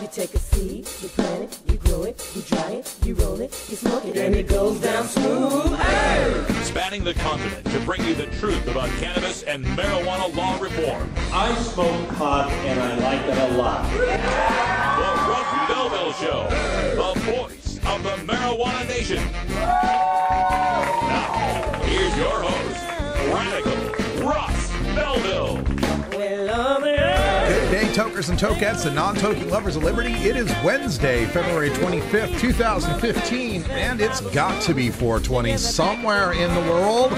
You take a seed, you plant it, you grow it, you dry it, you roll it, you smoke it, and it goes down smooth. Hey! Spanning the continent to bring you the truth about cannabis and marijuana law reform. I smoke pot and I like it a lot. The Russ Belville Show, the voice of the marijuana nation. Now, here's your host, Radical Russ Belville. Good day, tokers and tokettes and non-toking lovers of liberty. It is Wednesday, February 25th, 2015, and it's got to be 420 somewhere in the world.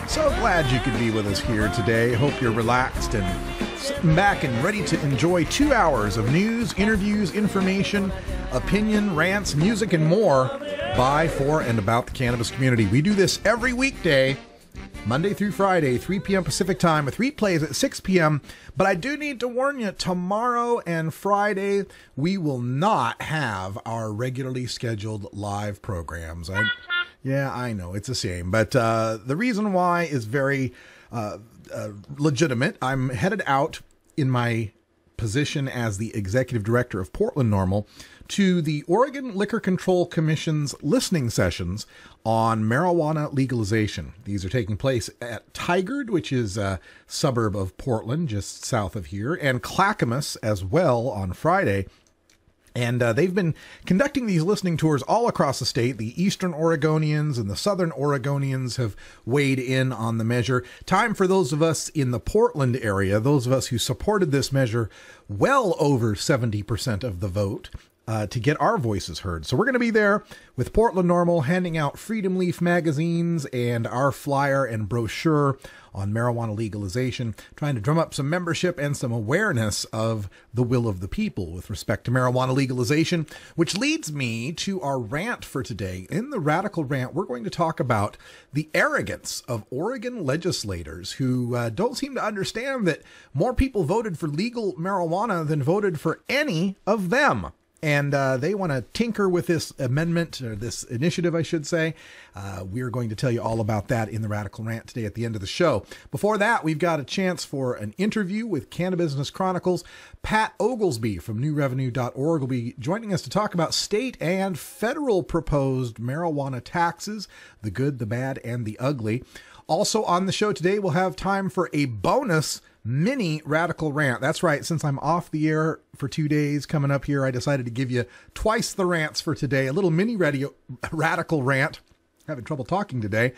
So glad you could be with us here today. Hope you're relaxed and sitting back and ready to enjoy 2 hours of news, interviews, information, opinion, rants, music, and more by, for, and about the cannabis community. We do this every weekday, Monday through Friday, 3 p.m. Pacific time, with replays at 6 p.m. But I do need to warn you, tomorrow and Friday, we will not have our regularly scheduled live programs. Yeah, I know, it's a shame. But the reason why is very legitimate. I'm headed out in my position as the executive director of Portland NORML to the Oregon Liquor Control Commission's listening sessions on marijuana legalization. These are taking place at Tigard, which is a suburb of Portland, just south of here, and Clackamas as well on Friday. And they've been conducting these listening tours all across the state. The Eastern Oregonians and the Southern Oregonians have weighed in on the measure. Time for those of us in the Portland area, those of us who supported this measure, well over 70% of the vote, to get our voices heard. So we're going to be there with Portland NORML, handing out Freedom Leaf magazines and our flyer and brochure on marijuana legalization, trying to drum up some membership and some awareness of the will of the people with respect to marijuana legalization, which leads me to our rant for today. In the Radical Rant, we're going to talk about the arrogance of Oregon legislators who don't seem to understand that more people voted for legal marijuana than voted for any of them. And they want to tinker with this amendment, or this initiative, I should say. We're going to tell you all about that in the Radical Rant today at the end of the show. Before that, we've got a chance for an interview with Cannabusiness Chronicles. Pat Oglesby from newrevenue.org will be joining us to talk about state and federal proposed marijuana taxes, the good, the bad, and the ugly. Also on the show today, we'll have time for a bonus mini Radical Rant. That's right. Since I'm off the air for 2 days coming up here, I decided to give you twice the rants for today. A little mini Radical Rant. Having trouble talking today.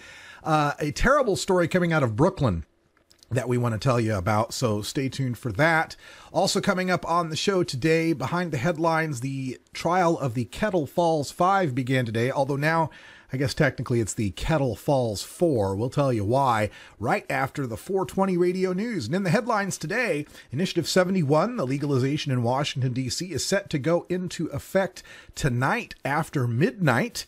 A terrible story coming out of Brooklyn that we want to tell you about, so stay tuned for that. Also coming up on the show today, behind the headlines, the trial of the Kettle Falls 5 began today, although now I guess technically it's the Kettle Falls 4. We'll tell you why right after the 420 radio news. And in the headlines today, Initiative 71, the legalization in Washington, D.C, is set to go into effect tonight after midnight.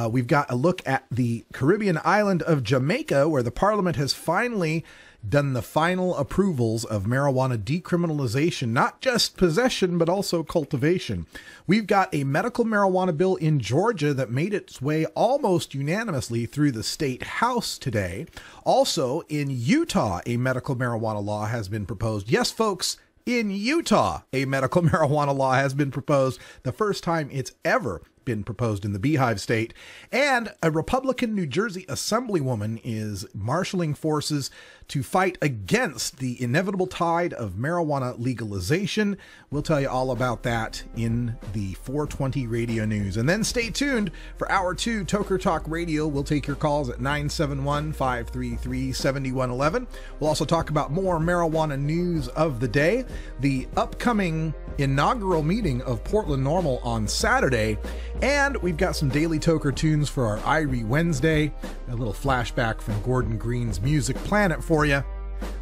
We've got a look at the Caribbean island of Jamaica, where the parliament has finally done the final approvals of marijuana decriminalization, not just possession, but also cultivation. We've got a medical marijuana bill in Georgia that made its way almost unanimously through the state house today. Also, in Utah, a medical marijuana law has been proposed. Yes, folks, in Utah, a medical marijuana law has been proposed. The first time it's ever been proposed in the Beehive State. And a Republican New Jersey Assemblywoman is marshaling forces to fight against the inevitable tide of marijuana legalization. We'll tell you all about that in the 420 radio news. And then stay tuned for Hour 2, Toker Talk Radio. We'll take your calls at 971-533-7111. We'll also talk about more marijuana news of the day, the upcoming inaugural meeting of Portland NORML on Saturday, and we've got some daily Toker tunes for our Irie Wednesday, a little flashback from Gordon Green's Music Planet for you.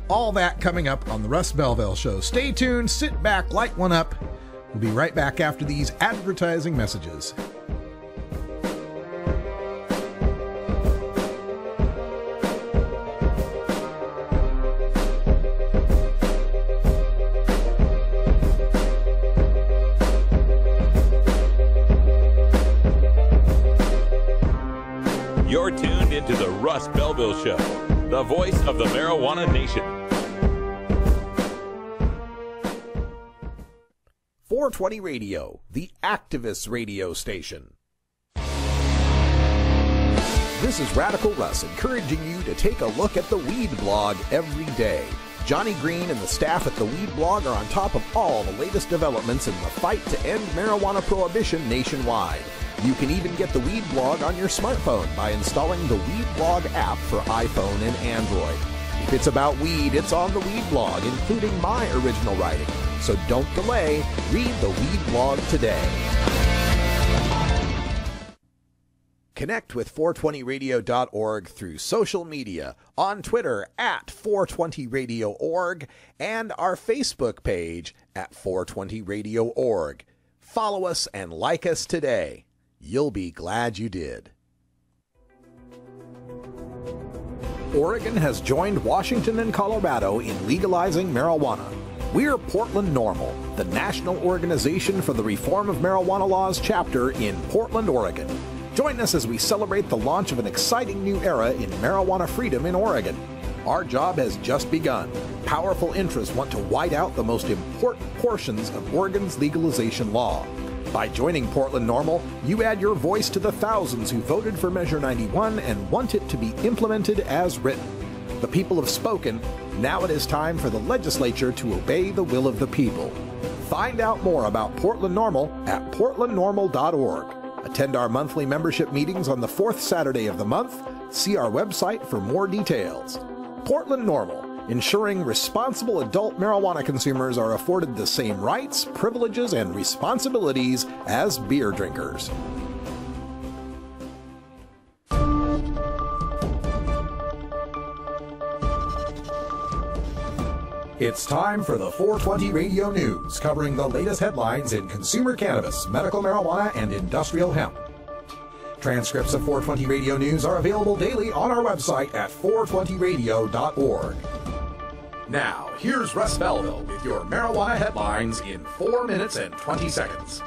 All that coming up on the Russ Belville Show. Stay tuned, sit back, light one up. We'll be right back after these advertising messages. You're tuned into the Russ Belville Show, the voice of the marijuana nation. 420 Radio, the activist radio station. This is Radical Russ encouraging you to take a look at the Weed Blog every day. Johnny Green and the staff at the Weed Blog are on top of all the latest developments in the fight to end marijuana prohibition nationwide. You can even get the Weed Blog on your smartphone by installing the Weed Blog app for iPhone and Android. If it's about weed, it's on the Weed Blog, including my original writing. So don't delay. Read the Weed Blog today. Connect with 420radio.org through social media, on Twitter at 420radio.org, and our Facebook page at 420radio.org. Follow us and like us today. You'll be glad you did. Oregon has joined Washington and Colorado in legalizing marijuana. We're Portland NORML, the national organization for the reform of marijuana laws chapter in Portland, Oregon. Join us as we celebrate the launch of an exciting new era in marijuana freedom in Oregon. Our job has just begun. Powerful interests want to white out the most important portions of Oregon's legalization law. By joining Portland NORML, you add your voice to the thousands who voted for Measure 91 and want it to be implemented as written. The people have spoken. Now it is time for the legislature to obey the will of the people. Find out more about Portland NORML at portlandnormal.org. Attend our monthly membership meetings on the fourth Saturday of the month. See our website for more details. Portland NORML, ensuring responsible adult marijuana consumers are afforded the same rights, privileges, and responsibilities as beer drinkers. It's time for the 420 Radio News, covering the latest headlines in consumer cannabis, medical marijuana, and industrial hemp. Transcripts of 420 Radio News are available daily on our website at 420radio.org. Now, here's Russ Belville with your marijuana headlines in 4 minutes and 20 seconds.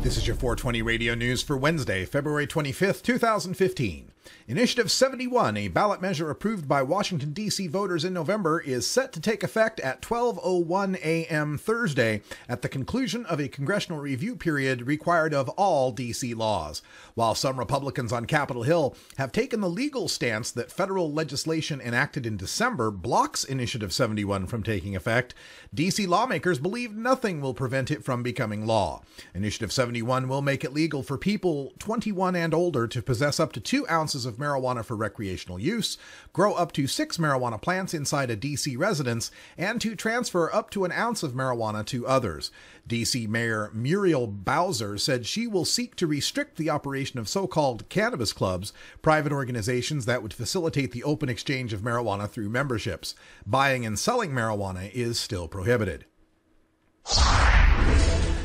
This is your 420 Radio News for Wednesday, February 25th, 2015. Initiative 71, a ballot measure approved by Washington, D.C. voters in November, is set to take effect at 12:01 a.m. Thursday at the conclusion of a congressional review period required of all D.C. laws. While some Republicans on Capitol Hill have taken the legal stance that federal legislation enacted in December blocks Initiative 71 from taking effect, D.C. lawmakers believe nothing will prevent it from becoming law. Initiative 71 will make it legal for people 21 and older to possess up to 2 ounces of marijuana for recreational use, grow up to 6 marijuana plants inside a D.C. residence, and to transfer up to 1 ounce of marijuana to others. D.C. Mayor Muriel Bowser said she will seek to restrict the operation of so-called cannabis clubs, private organizations that would facilitate the open exchange of marijuana through memberships. Buying and selling marijuana is still prohibited.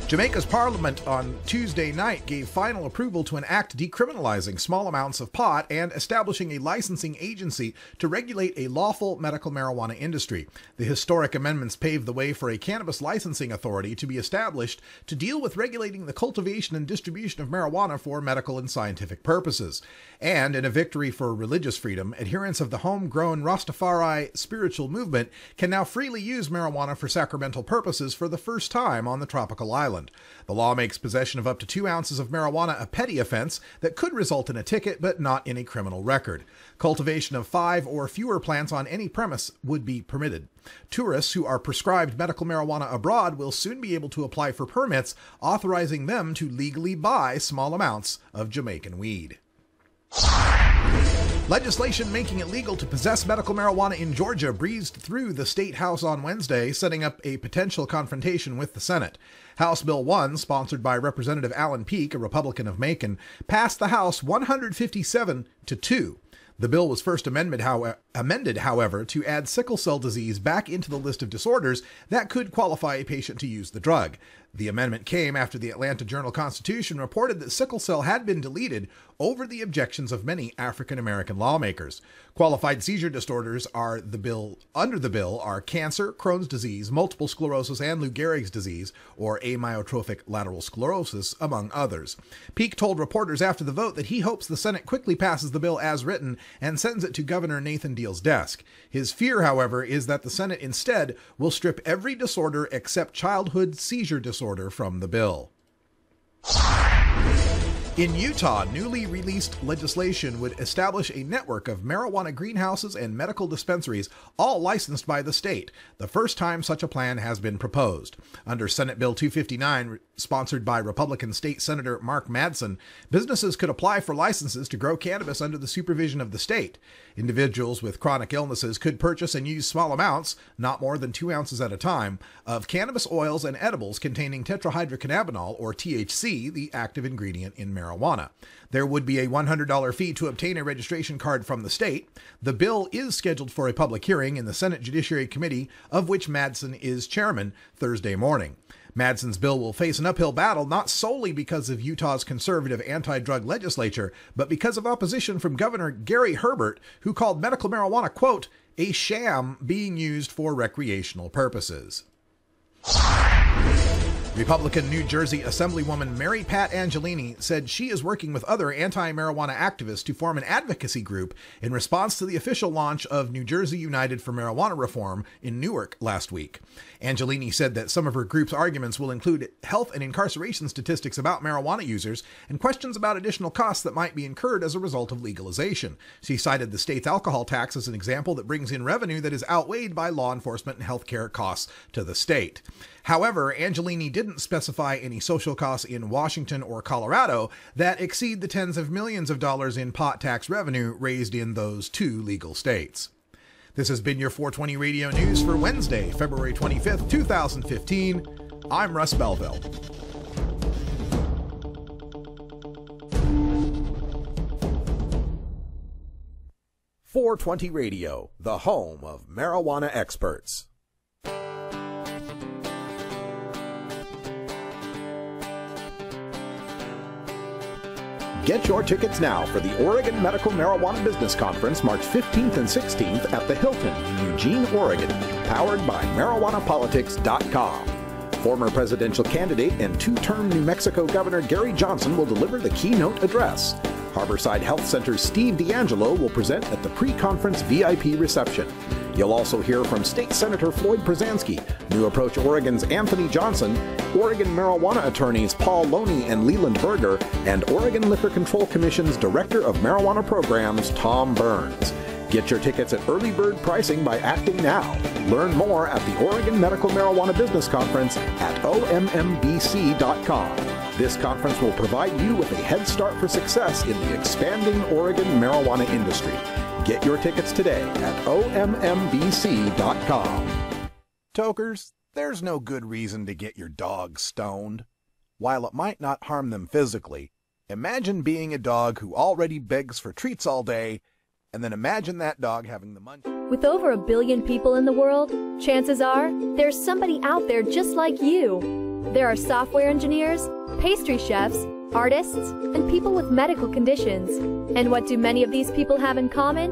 Jamaica's parliament on Tuesday night gave final approval to an act decriminalizing small amounts of pot and establishing a licensing agency to regulate a lawful medical marijuana industry. The historic amendments paved the way for a cannabis licensing authority to be established to deal with regulating the cultivation and distribution of marijuana for medical and scientific purposes. And in a victory for religious freedom, adherents of the homegrown Rastafari spiritual movement can now freely use marijuana for sacramental purposes for the first time on the tropical island. The law makes possession of up to 2 ounces of marijuana a petty offense that could result in a ticket, but not in a criminal record. Cultivation of 5 or fewer plants on any premise would be permitted. Tourists who are prescribed medical marijuana abroad will soon be able to apply for permits authorizing them to legally buy small amounts of Jamaican weed. Legislation making it legal to possess medical marijuana in Georgia breezed through the State House on Wednesday, setting up a potential confrontation with the Senate. House Bill 1, sponsored by Representative Alan Peake, a Republican of Macon, passed the House 157-2. The bill was first amended, however, to add sickle cell disease back into the list of disorders that could qualify a patient to use the drug. The amendment came after the Atlanta Journal-Constitution reported that sickle cell had been deleted over the objections of many African-American lawmakers. Qualified seizure disorders under the bill are cancer, Crohn's disease, multiple sclerosis, and Lou Gehrig's disease, or amyotrophic lateral sclerosis, among others. Peake told reporters after the vote that he hopes the Senate quickly passes the bill as written and sends it to Governor Nathan deal's desk. His fear, however, is that the Senate instead will strip every disorder except childhood seizure disorder from the bill. In Utah, newly released legislation would establish a network of marijuana greenhouses and medical dispensaries, all licensed by the state, the first time such a plan has been proposed. Under Senate Bill 259, sponsored by Republican State Senator Mark Madsen, businesses could apply for licenses to grow cannabis under the supervision of the state. Individuals with chronic illnesses could purchase and use small amounts, not more than 2 ounces at a time, of cannabis oils and edibles containing tetrahydrocannabinol, or THC, the active ingredient in marijuana. There would be a $100 fee to obtain a registration card from the state. The bill is scheduled for a public hearing in the Senate Judiciary Committee, of which Madsen is chairman, Thursday morning. Madsen's bill will face an uphill battle not solely because of Utah's conservative anti-drug legislature, but because of opposition from Governor Gary Herbert, who called medical marijuana, quote, a sham being used for recreational purposes. Republican New Jersey Assemblywoman Mary Pat Angelini said she is working with other anti-marijuana activists to form an advocacy group in response to the official launch of New Jersey United for Marijuana Reform in Newark last week. Angelini said that some of her group's arguments will include health and incarceration statistics about marijuana users and questions about additional costs that might be incurred as a result of legalization. She cited the state's alcohol tax as an example that brings in revenue that is outweighed by law enforcement and healthcare costs to the state. However, Angelini didn't specify any social costs in Washington or Colorado that exceed the tens of millions of dollars in pot tax revenue raised in those two legal states. This has been your 420 Radio News for Wednesday, February 25th, 2015. I'm Russ Belville. .420 Radio, the home of marijuana experts. Get your tickets now for the Oregon Medical Marijuana Business Conference March 15th and 16th at the Hilton in Eugene, Oregon, powered by MarijuanaPolitics.com. Former presidential candidate and two-term New Mexico Governor Gary Johnson will deliver the keynote address. Harborside Health Center's Steve D'Angelo will present at the pre-conference VIP reception. You'll also hear from State Senator Floyd Przansky, New Approach Oregon's Anthony Johnson, Oregon marijuana attorneys Paul Loney and Leland Berger, and Oregon Liquor Control Commission's Director of Marijuana Programs, Tom Burns. Get your tickets at early bird pricing by acting now. Learn more at the Oregon Medical Marijuana Business Conference at ommbc.com. This conference will provide you with a head start for success in the expanding Oregon marijuana industry. Get your tickets today at ommbc.com. Tokers, there's no good reason to get your dog stoned. While it might not harm them physically, imagine being a dog who already begs for treats all day, and then imagine that dog having the munch. With over 1 billion people in the world, chances are there's somebody out there just like you. There are software engineers, pastry chefs, artists, and people with medical conditions. And what do many of these people have in common?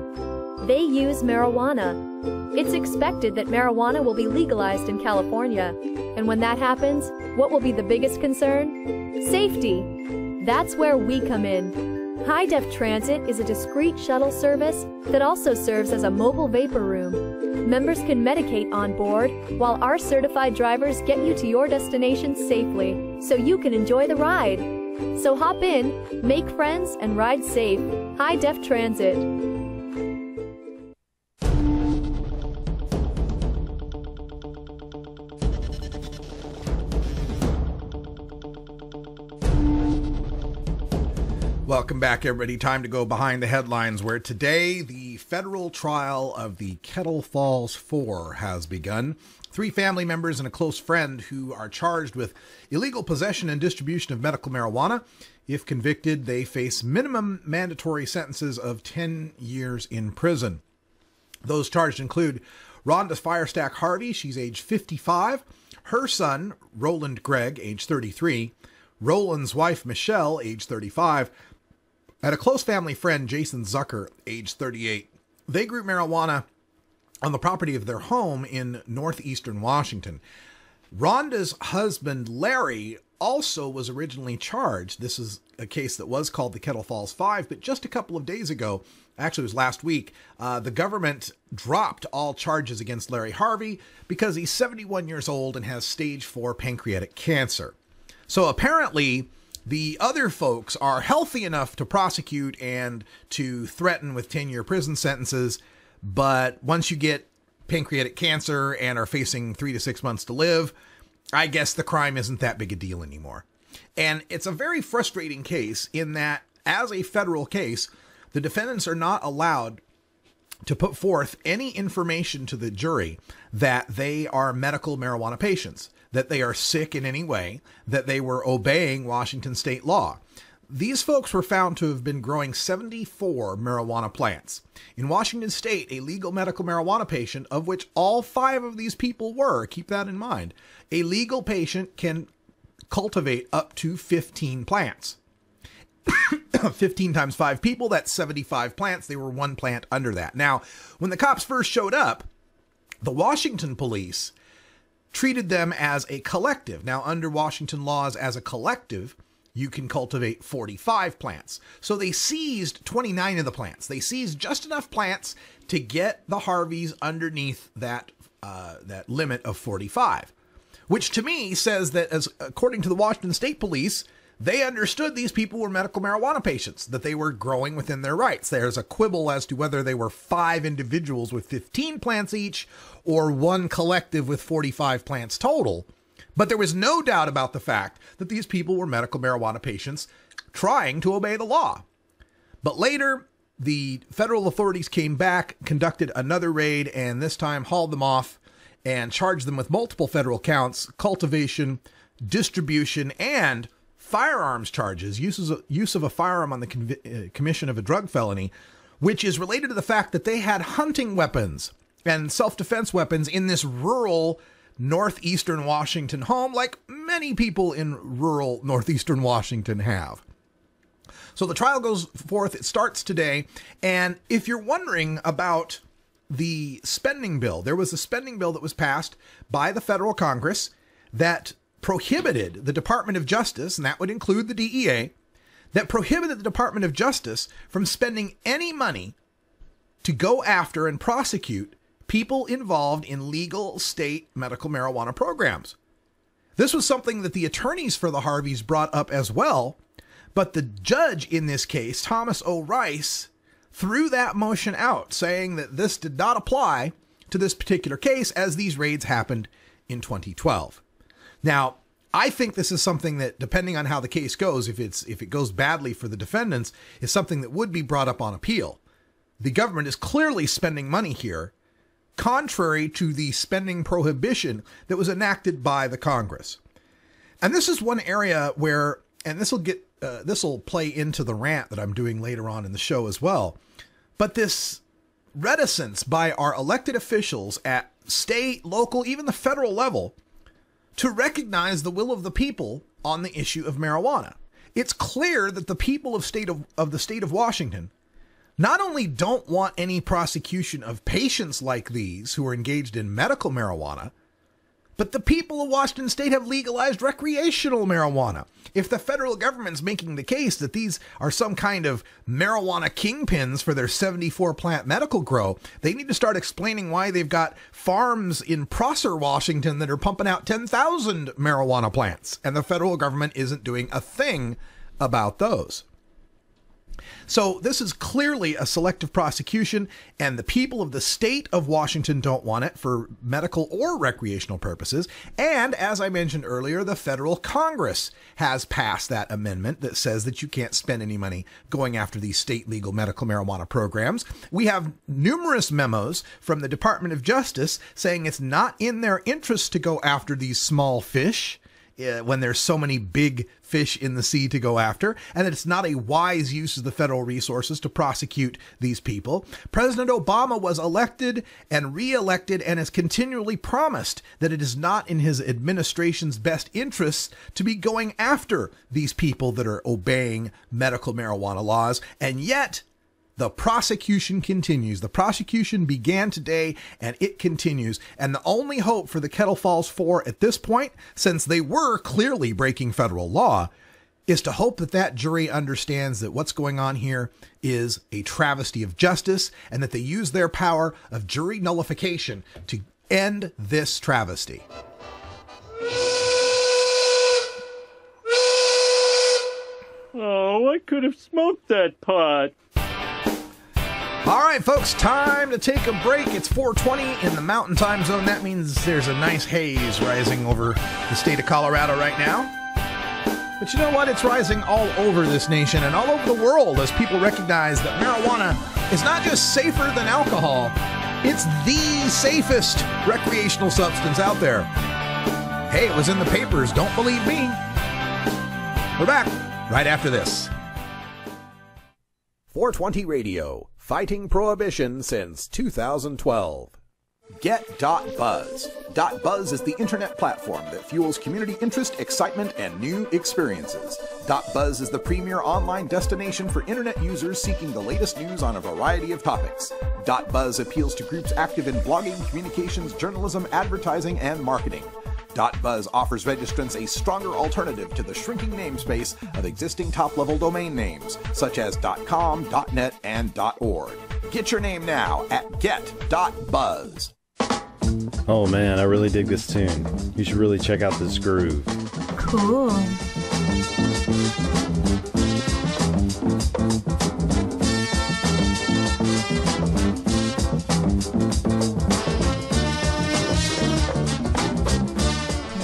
They use marijuana. It's expected that marijuana will be legalized in California. And when that happens, what will be the biggest concern? Safety. That's where we come in. High Def Transit is a discreet shuttle service that also serves as a mobile vapor room. Members can medicate on board, while our certified drivers get you to your destination safely, so you can enjoy the ride. So hop in, make friends, and ride safe. High Def Transit. Welcome back, everybody. Time to go behind the headlines, where today the federal trial of the Kettle Falls 4 has begun. 3 family members and a close friend who are charged with illegal possession and distribution of medical marijuana. If convicted, they face minimum mandatory sentences of 10 years in prison. Those charged include Rhonda Firestack Harvey, she's age 55, her son, Roland Gregg, age 33, Roland's wife, Michelle, age 35, and a close family friend, Jason Zucker, age 38. They grew marijuana on the property of their home in northeastern Washington. Rhonda's husband, Larry, also was originally charged. This is a case that was called the Kettle Falls 5, but just a couple of days ago, actually it was last week, the government dropped all charges against Larry Harvey because he's 71 years old and has stage 4 pancreatic cancer. So apparently the other folks are healthy enough to prosecute and to threaten with 10-year prison sentences, but once you get pancreatic cancer and are facing 3 to 6 months to live, I guess the crime isn't that big a deal anymore. And it's a very frustrating case in that, as a federal case, the defendants are not allowed to put forth any information to the jury that they are medical marijuana patients, that they are sick in any way, that they were obeying Washington state law. These folks were found to have been growing 74 marijuana plants. In Washington state, a legal medical marijuana patient, of which all 5 of these people were, keep that in mind, a legal patient can cultivate up to 15 plants. 15 times 5 people, that's 75 plants. They were 1 plant under that. Now, when the cops first showed up, the Washington police treated them as a collective. Now, under Washington laws, as a collective, you can cultivate 45 plants. So they seized 29 of the plants. They seized just enough plants to get the Harveys underneath that limit of 45, which to me says that, as according to the Washington State Police, they understood these people were medical marijuana patients, that they were growing within their rights. There's a quibble as to whether they were 5 individuals with 15 plants each or 1 collective with 45 plants total. But there was no doubt about the fact that these people were medical marijuana patients trying to obey the law. But later, the federal authorities came back, conducted another raid, and this time hauled them off and charged them with multiple federal counts, cultivation, distribution, and firearms charges, use of a firearm on the commission of a drug felony, which is related to the fact that they had hunting weapons and self-defense weapons in this rural northeastern Washington home, like many people in rural northeastern Washington have. So the trial goes forth. It starts today. And if you're wondering about the spending bill, there was a spending bill that was passed by the federal Congress that prohibited the Department of Justice, and that would include the DEA, that prohibited the Department of Justice from spending any money to go after and prosecute people involved in legal state medical marijuana programs. This was something that the attorneys for the Harveys brought up as well, but the judge in this case, Thomas O. Rice, threw that motion out, saying that this did not apply to this particular case, as these raids happened in 2012. Now, I think this is something that, depending on how the case goes, if it goes badly for the defendants, is something that would be brought up on appeal. The government is clearly spending money here, contrary to the spending prohibition that was enacted by the Congress. And this is one area where, and this will play into the rant that I'm doing later on in the show as well, but this reticence by our elected officials at state, local, even the federal level, to recognize the will of the people on the issue of marijuana. It's clear that the people of the state of Washington not only don't want any prosecution of patients like these who are engaged in medical marijuana, but the people of Washington state have legalized recreational marijuana. If the federal government's making the case that these are some kind of marijuana kingpins for their 74 plant medical grow, they need to start explaining why they've got farms in Prosser, Washington that are pumping out 10,000 marijuana plants, and the federal government isn't doing a thing about those. So this is clearly a selective prosecution, and the people of the state of Washington don't want it for medical or recreational purposes. And as I mentioned earlier, the federal Congress has passed that amendment that says that you can't spend any money going after these state legal medical marijuana programs. We have numerous memos from the Department of Justice saying it's not in their interest to go after these small fish when there's so many big fish in the sea to go after, and that it's not a wise use of the federal resources to prosecute these people. President Obama was elected and re-elected and has continually promised that it is not in his administration's best interests to be going after these people that are obeying medical marijuana laws, and yet The prosecution continues. The prosecution began today, and it continues. And the only hope for the Kettle Falls 4 at this point, since they were clearly breaking federal law, is to hope that that jury understands that what's going on here is a travesty of justice, and that they use their power of jury nullification to end this travesty. Oh, I could have smoked that pot. All right, folks, time to take a break. It's 4:20 in the Mountain Time Zone. That means there's a nice haze rising over the state of Colorado right now. But you know what? It's rising all over this nation and all over the world as people recognize that marijuana is not just safer than alcohol, it's the safest recreational substance out there. Hey, it was in the papers. Don't believe me. We're back right after this. 420 Radio, fighting prohibition since 2012. Get.Buzz. .Buzz is the internet platform that fuels community interest, excitement, and new experiences. .Buzz is the premier online destination for internet users seeking the latest news on a variety of topics. .Buzz appeals to groups active in blogging, communications, journalism, advertising, and marketing. .Buzz offers registrants a stronger alternative to the shrinking namespace of existing top-level domain names, such as .com, .net, and .org. Get your name now at get.buzz. Oh man, I really dig this tune. You should really check out this groove. Cool.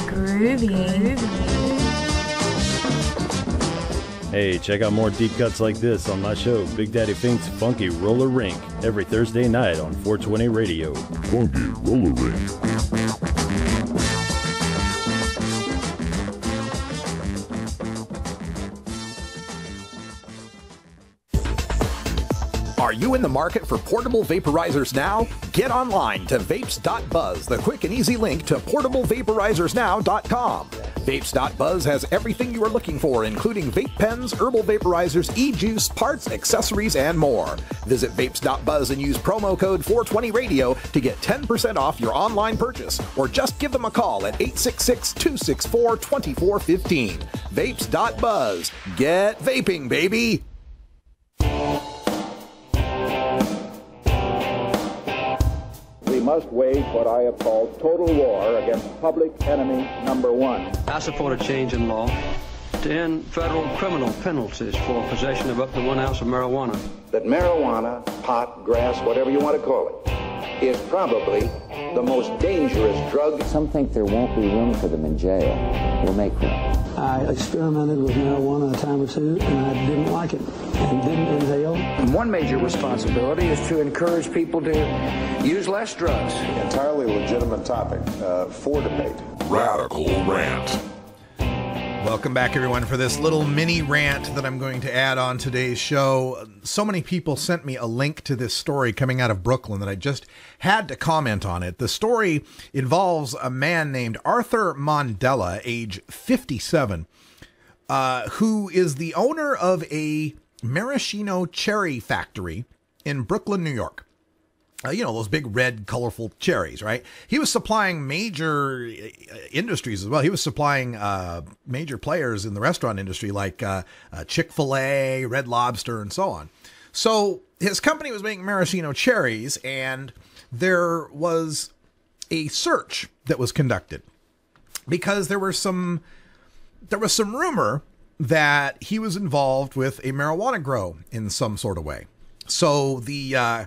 Groovy. Hey, check out more deep cuts like this on my show, Big Daddy Fink's Funky Roller Rink, every Thursday night on 420 Radio. Funky Roller Rink. Are you in the market for portable vaporizers now? Get online to vapes.buzz, the quick and easy link to portablevaporizers.now.com. Vapes.buzz has everything you are looking for, including vape pens, herbal vaporizers, e-juice, parts, accessories, and more. Visit vapes.buzz and use promo code 420radio to get 10% off your online purchase, or just give them a call at 866-264-2415. Vapes.buzz. Get vaping, baby! We must wage what I have called total war against public enemy number one. I support a change in law to end federal criminal penalties for possession of up to 1 ounce of marijuana. That marijuana, pot, grass, whatever you want to call it, is probably the most dangerous drug. Some think there won't be room for them in jail. We'll make room. I experimented with marijuana a time or two, and I didn't like it and didn't inhale. And one major responsibility is to encourage people to use less drugs. Entirely legitimate topic for debate. Radical Rant. Welcome back, everyone, for this little mini rant that I'm going to add on today's show. So many people sent me a link to this story coming out of Brooklyn that I just had to comment on it. The story involves a man named Arthur Mondella, age 57, who is the owner of a maraschino cherry factory in Brooklyn, New York. You know, those big red, colorful cherries, right? He was supplying major industries as well. He was supplying major players in the restaurant industry like Chick-fil-A, Red Lobster, and so on. So his company was making maraschino cherries, and there was a search that was conducted because there was some rumor that he was involved with a marijuana grow in some sort of way. So the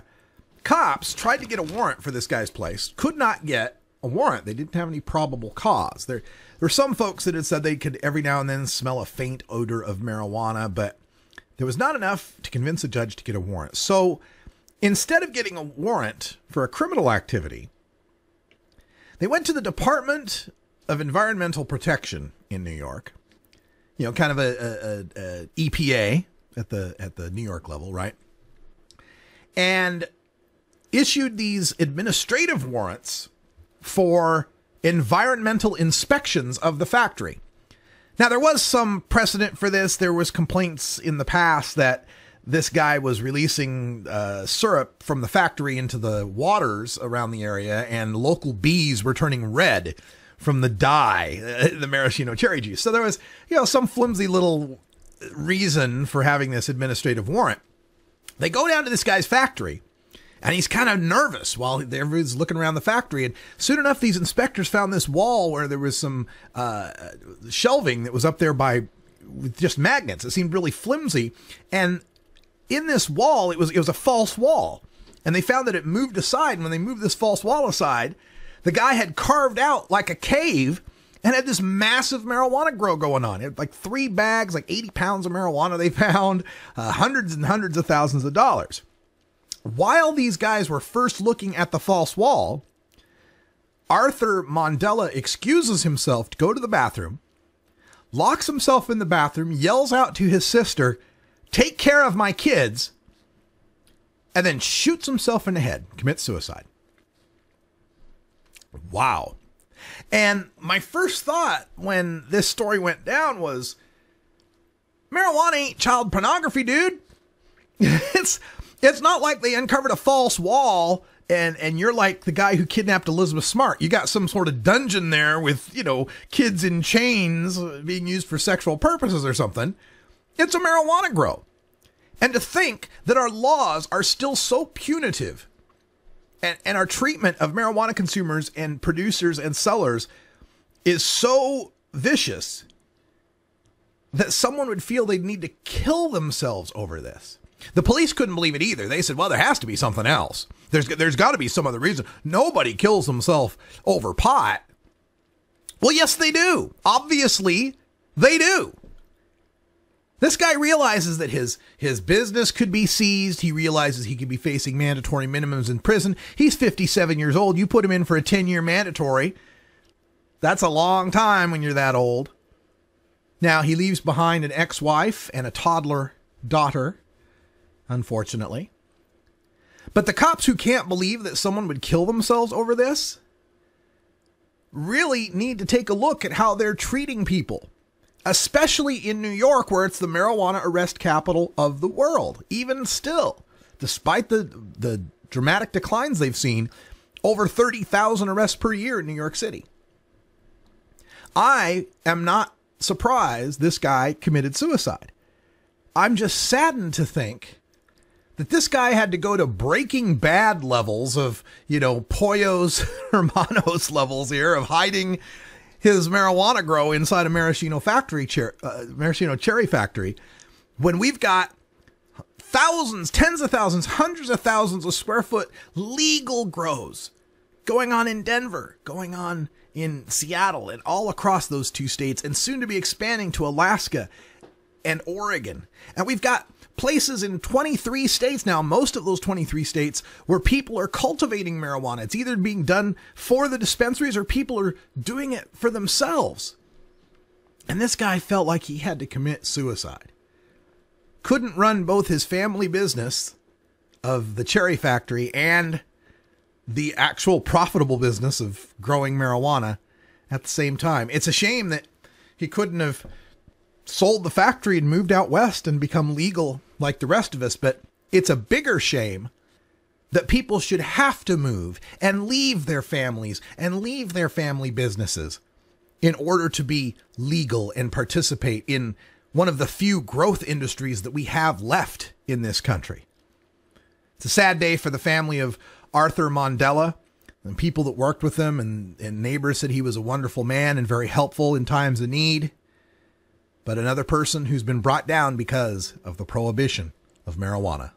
cops tried to get a warrant for this guy's place, could not get a warrant. They didn't have any probable cause. There were some folks that had said they could every now and then smell a faint odor of marijuana, but there was not enough to convince a judge to get a warrant. So instead of getting a warrant for a criminal activity, they went to the Department of Environmental Protection in New York, you know, kind of a EPA at the New York level, right? And issued these administrative warrants for environmental inspections of the factory. Now, there was some precedent for this. There was complaints in the past that this guy was releasing syrup from the factory into the waters around the area, and local bees were turning red from the dye, the maraschino cherry juice. So there was, some flimsy little reason for having this administrative warrant. They go down to this guy's factory, and he's kind of nervous while everybody's looking around the factory. And soon enough, these inspectors found this wall where there was some shelving that was up there with just magnets. It seemed really flimsy. And in this wall, it was a false wall. And they found that it moved aside. And when they moved this false wall aside, the guy had carved out like a cave and had this massive marijuana grow going on. It had like 3 bags, like 80 pounds of marijuana they found, hundreds and hundreds of thousands of dollars. While these guys were first looking at the false wall, Arthur Mandela excuses himself to go to the bathroom, locks himself in the bathroom, yells out to his sister, "Take care of my kids," and then shoots himself in the head, commits suicide. Wow. And my first thought when this story went down was, marijuana ain't child pornography, dude. It's not like they uncovered a false wall and you're like the guy who kidnapped Elizabeth Smart. You got some sort of dungeon there with, kids in chains being used for sexual purposes or something. It's a marijuana grow. And to think that our laws are still so punitive and our treatment of marijuana consumers and producers and sellers is so vicious that someone would feel they'd need to kill themselves over this. The police couldn't believe it either. They said, well, there has to be something else. There's got to be some other reason. Nobody kills himself over pot. Well, yes, they do. Obviously, they do. This guy realizes that his business could be seized. He realizes he could be facing mandatory minimums in prison. He's 57 years old. You put him in for a 10-year mandatory. That's a long time when you're that old. Now, he leaves behind an ex-wife and a toddler daughter, unfortunately. But the cops who can't believe that someone would kill themselves over this really need to take a look at how they're treating people, especially in New York, where it's the marijuana arrest capital of the world. Even still, despite the dramatic declines they've seen, over 30,000 arrests per year in New York City. I am not surprised this guy committed suicide. I'm just saddened to think that this guy had to go to Breaking Bad levels of, Pollos Hermanos levels here of hiding his marijuana grow inside a maraschino cherry factory, when we've got thousands, tens of thousands, hundreds of thousands of square foot legal grows going on in Denver, going on in Seattle, and all across those 2 states, and soon to be expanding to Alaska and Oregon. And we've got places in 23 states now, most of those 23 states, where people are cultivating marijuana. It's either being done for the dispensaries or people are doing it for themselves. And this guy felt like he had to commit suicide. Couldn't run both his family business of the cherry factory and the actual profitable business of growing marijuana at the same time. It's a shame that he couldn't have sold the factory and moved out west and become legal like the rest of us. But it's a bigger shame that people should have to move and leave their families and leave their family businesses in order to be legal and participate in one of the few growth industries that we have left in this country. It's a sad day for the family of Arthur Mandela and people that worked with him, and neighbors said he was a wonderful man and very helpful in times of need. But another person who's been brought down because of the prohibition of marijuana.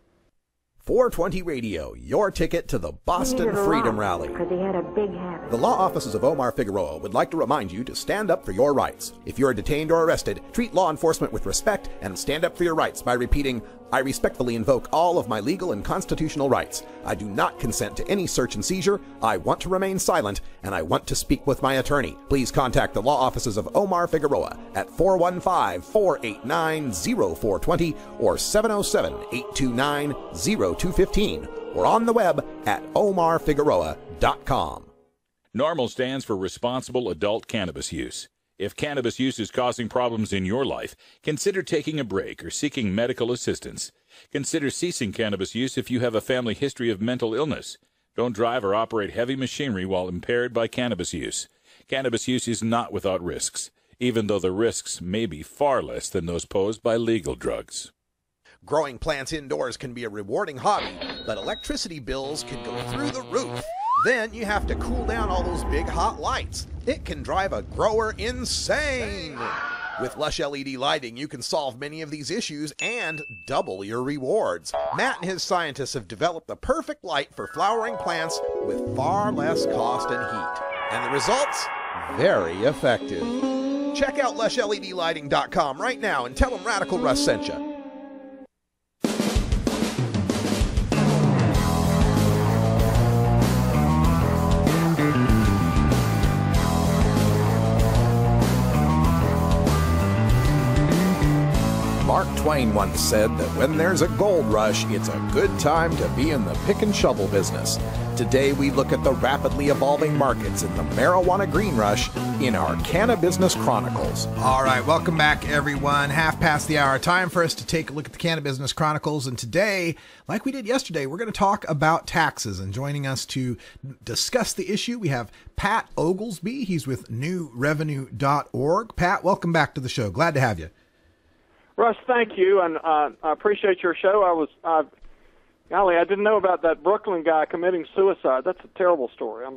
420 Radio, your ticket to the Boston Freedom Rally. Because he had a big habit. The law offices of Omar Figueroa would like to remind you to stand up for your rights. If you are detained or arrested, treat law enforcement with respect and stand up for your rights by repeating, "I respectfully invoke all of my legal and constitutional rights. I do not consent to any search and seizure. I want to remain silent, and I want to speak with my attorney." Please contact the law offices of Omar Figueroa at 415-489-0420 or 707-829-0215 or on the web at omarfigueroa.com. NORMAL stands for responsible adult cannabis use. If cannabis use is causing problems in your life, consider taking a break or seeking medical assistance. Consider ceasing cannabis use if you have a family history of mental illness. Don't drive or operate heavy machinery while impaired by cannabis use. Cannabis use is not without risks, even though the risks may be far less than those posed by legal drugs. Growing plants indoors can be a rewarding hobby, but electricity bills can go through the roof. Then you have to cool down all those big hot lights. It can drive a grower insane. With Lush LED lighting, you can solve many of these issues and double your rewards. Matt and his scientists have developed the perfect light for flowering plants with far less cost and heat. And the results? Very effective. Check out LushLEDlighting.com right now and tell them Radical Russ sent you. Mark Twain once said that when there's a gold rush, it's a good time to be in the pick and shovel business. Today we look at the rapidly evolving markets in the marijuana green rush in our Cannabusiness Chronicles. All right, welcome back, everyone. Half past the hour. Time for us to take a look at the Cannabusiness Chronicles. And today, like we did yesterday, we're going to talk about taxes. And joining us to discuss the issue, we have Pat Oglesby. He's with newrevenue.org. Pat, welcome back to the show. Glad to have you. Russ, thank you, and I appreciate your show. Golly, I didn't know about that Brooklyn guy committing suicide. That's a terrible story.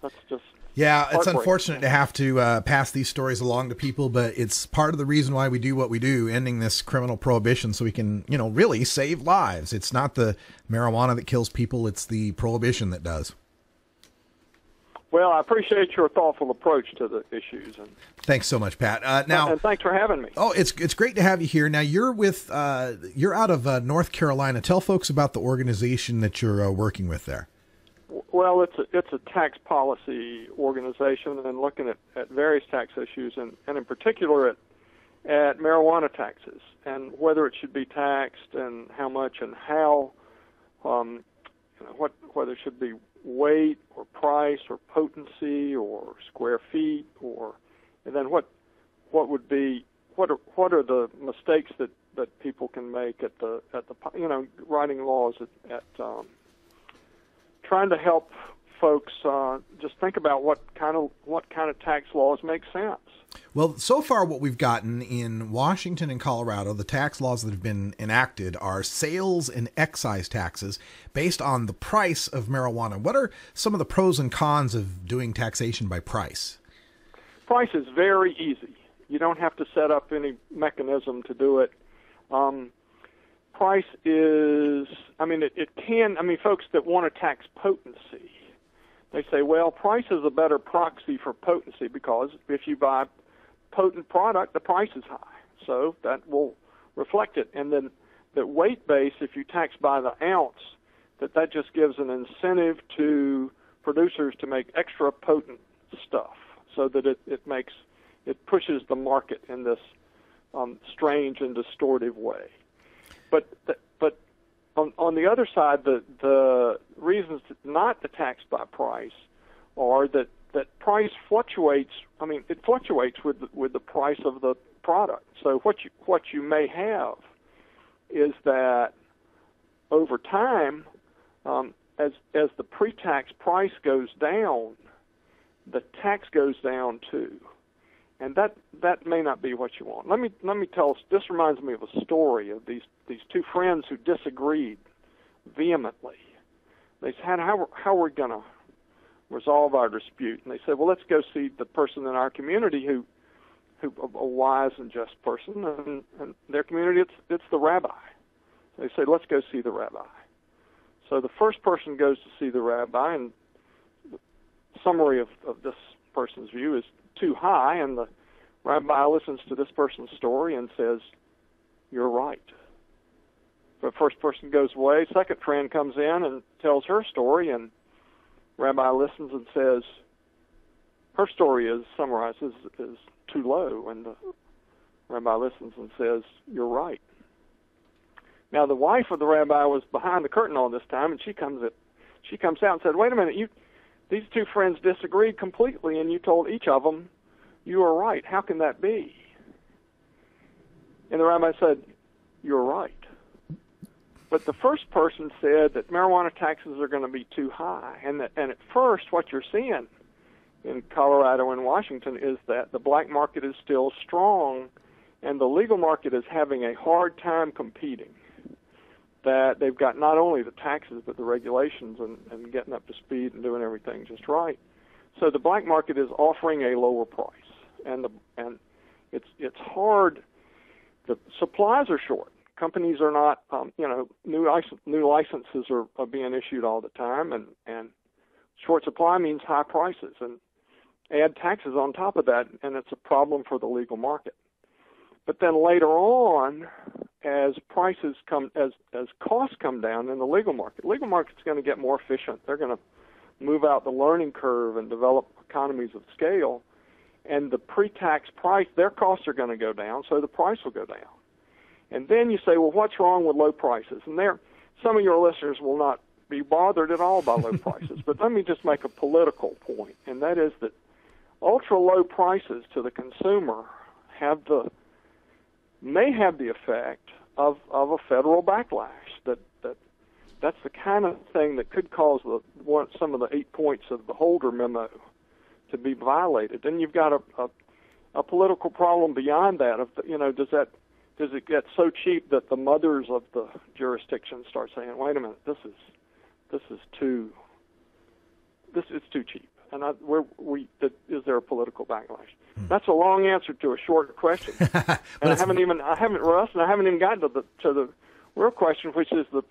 That's just it's unfortunate to have to pass these stories along to people, but it's part of the reason why we do what we do, ending this criminal prohibition so we can, really save lives. It's not the marijuana that kills people; it's the prohibition that does. Well, I appreciate your thoughtful approach to the issues. And thanks so much, Pat. And thanks for having me. Oh, it's great to have you here. Now, you're out of North Carolina. Tell folks about the organization that you're working with there. Well, it's a tax policy organization and looking at various tax issues, and in particular at marijuana taxes and whether it should be taxed and how much and how, whether it should be weight or price or potency or square feet and then what are the mistakes that people can make at the writing laws at trying to help folks just think about what kind of tax laws make sense. Well, so far what we've gotten in Washington and Colorado, the tax laws that have been enacted are sales and excise taxes based on the price of marijuana. What are some of the pros and cons of doing taxation by price? Price is very easy. You don't have to set up any mechanism to do it. Price is, folks that want to tax potency, they say, well, price is a better proxy for potency because if you buy potent product, the price is high. So that will reflect it. And then the weight base, if you tax by the ounce, that just gives an incentive to producers to make extra potent stuff so that it pushes the market in this strange and distortive way. But on the other side, the reasons not to tax by price are that price fluctuates. It fluctuates with the price of the product. So what you may have is that over time, as the pre-tax price goes down, the tax goes down too, and that may not be what you want. Let me tell. This reminds me of a story of these two friends who disagreed vehemently. They said, "How are we going to resolve our dispute?" And they said, "Well, let's go see the person in our community who a wise and just person, and their community it's the rabbi." They said, "Let's go see the rabbi." So the first person goes to see the rabbi, and the summary of this person's view is too high, and the rabbi listens to this person's story and says, "You're right." The first person goes away. Second friend comes in and tells her story, and rabbi listens and says, her story is summarized as too low, and the rabbi listens and says, "You're right." Now the wife of the rabbi was behind the curtain all this time, and she comes out and said, "Wait a minute, these two friends disagreed completely, and you told each of them "You are right. How can that be?" And the rabbi said, "You're right." But the first person said that marijuana taxes are going to be too high. And at first, what you're seeing in Colorado and Washington is that the black market is still strong and the legal market is having a hard time competing. That they've got not only the taxes but the regulations and getting up to speed and doing everything just right. So the black market is offering a lower price, and it's hard. The supplies are short. Companies are not, new licenses are being issued all the time, and short supply means high prices, and add taxes on top of that, and it's a problem for the legal market. But then later on, as prices come, as costs come down in the legal market's going to get more efficient. They're going to move out the learning curve and develop economies of scale, and the pre-tax price, their costs are going to go down, so the price will go down. And then you say, well, what's wrong with low prices? And some of your listeners will not be bothered at all by low prices, but let me just make a political point, and that is that ultra-low prices to the consumer may have the effect of a federal backlash. That's the kind of thing that could cause some of the 8 points of the Holder memo to be violated. Then you've got a political problem beyond that. Does it get so cheap that the mothers of the jurisdiction start saying, "Wait a minute, this is too cheap"? And is there a political backlash? That's a long answer to a short question. And I haven't even gotten to the real question, which is the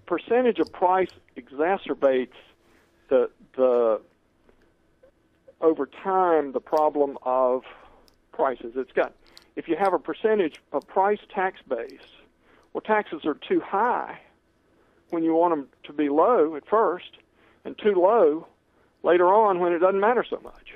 percentage of price exacerbates the over time the problem of prices. If you have a percentage of price tax base, well, taxes are too high when you want them to be low at first, and too low later on when it doesn't matter so much.